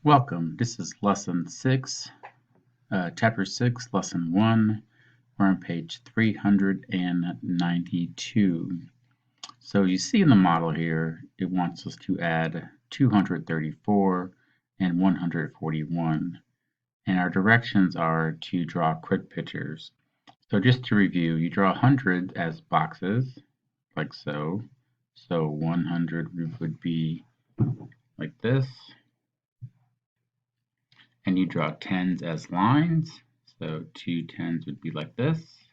Welcome. This is Lesson 6, Chapter 6, Lesson 1. We're on page 392. So you see in the model here, it wants us to add 234 and 141. And our directions are to draw quick pictures. So just to review, you draw 100 as boxes, like so. So 100 would be like this. And you draw tens as lines. So 2 tens would be like this.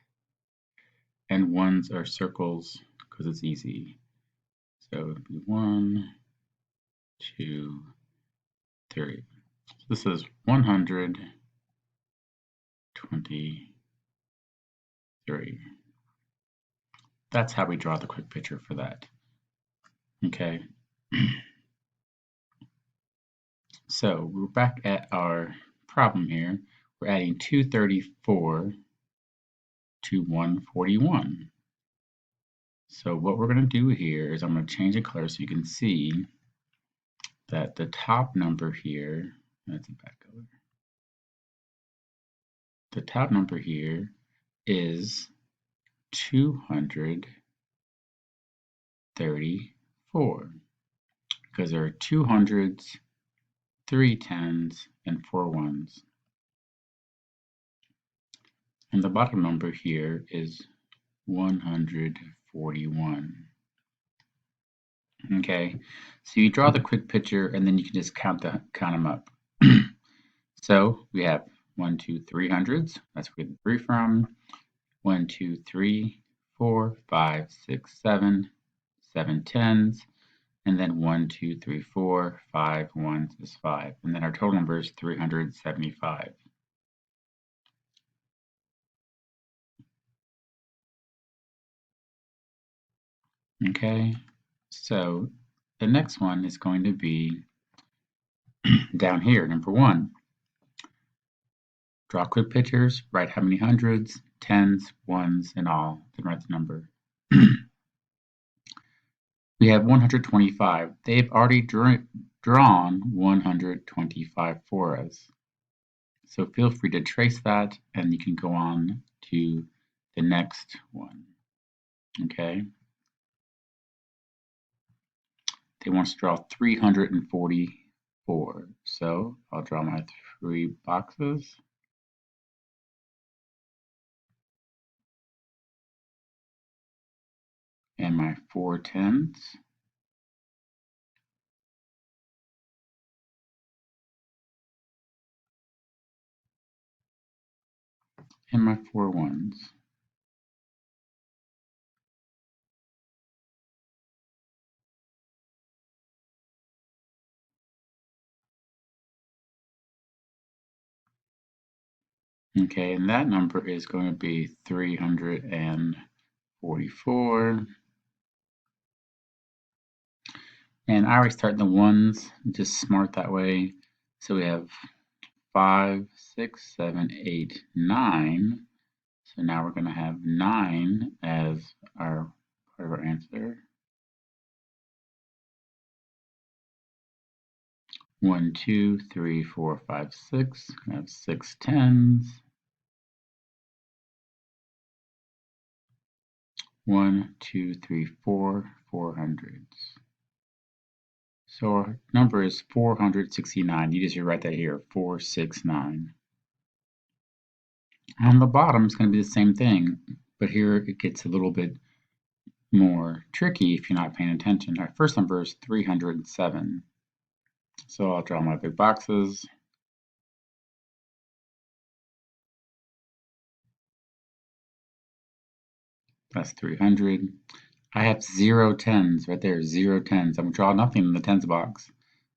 And ones are circles because it's easy. So it would be 1, 2, 3. So this is 123. That's how we draw the quick picture for that. Okay. So we're back at our problem here. We're adding 234 to 141. So what we're going to do here is I'm going to change the color so you can see that the top number here, that's a back color. The top number here is 234 because there are 2 hundreds, 3 tens, and 4 ones. And the bottom number here is 141. Okay, so you draw the quick picture and then you can just count them up. So we have 1, 2, 3 hundreds. That's where we get the 3 from. 1, 2, 3, 4, 5, 6, 7, 7 tens, and then 1, 2, 3, 4, 5 ones is 5. And then our total number is 375. Okay, so the next one is going to be down here, number 1. Draw quick pictures, write how many hundreds, tens, ones, and all, then write the number. We have 125. They've already drawn 125 for us. So feel free to trace that and you can go on to the next one. Okay. They want us to draw 344. So I'll draw my 3 boxes. And my 4 tens. And my 4 ones. Okay, and that number is going to be 344. And I always start the ones, just smart that way. So we have 5, 6, 7, 8, 9. So now we're going to have 9 as our part of our answer. 1, 2, 3, 4, 5, 6. I have 6 tens. 1, 2, 3, 4, 4 hundreds. So our number is 469. You just write that here, 469. On the bottom, it's going to be the same thing, but here it gets a little bit more tricky if you're not paying attention. Our first number is 307. So I'll draw my big boxes. That's 300. I have 0 tens right there, 0 tens. I'm going to draw nothing in the tens box.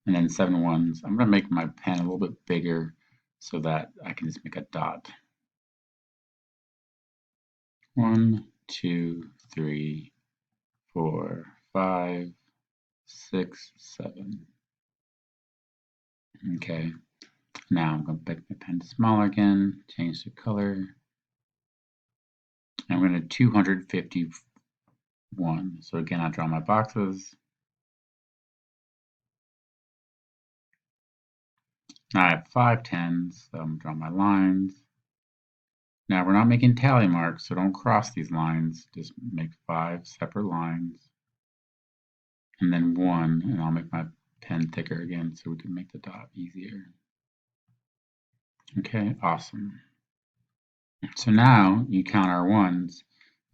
And then 7 ones. I'm going to make my pen a little bit bigger so that I can just make a dot. 1, 2, 3, 4, 5, 6, 7. Okay. Now I'm going to make my pen smaller again, change the color. I'm going to 251. So again, I'll draw my boxes. Now I have 5 10s, so I'm going to draw my lines. Now we're not making tally marks, so don't cross these lines. Just make 5 separate lines. And then 1, and I'll make my pen thicker again so we can make the dot easier. Okay, awesome. So now you count our ones.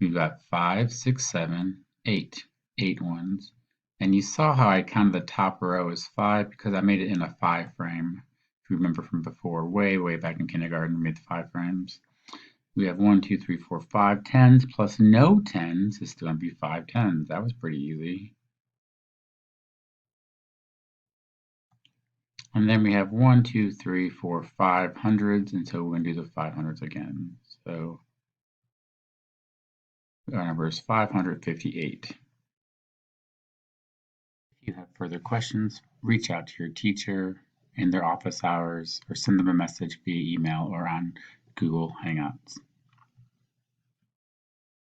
We've got 5, 6, 7, 8. 8 ones. And you saw how I counted the top row as 5 because I made it in a 5 frame. If you remember from before, way back in kindergarten, we made the 5 frames. We have 1, 2, 3, 4, 5 10s plus no 10s is still going to be 5 10s. That was pretty easy. And then we have 1, 2, 3, 4, 5 hundreds, and so we're going to do the 500s again. So our number is 558. If you have further questions, reach out to your teacher in their office hours or send them a message via email or on Google Hangouts.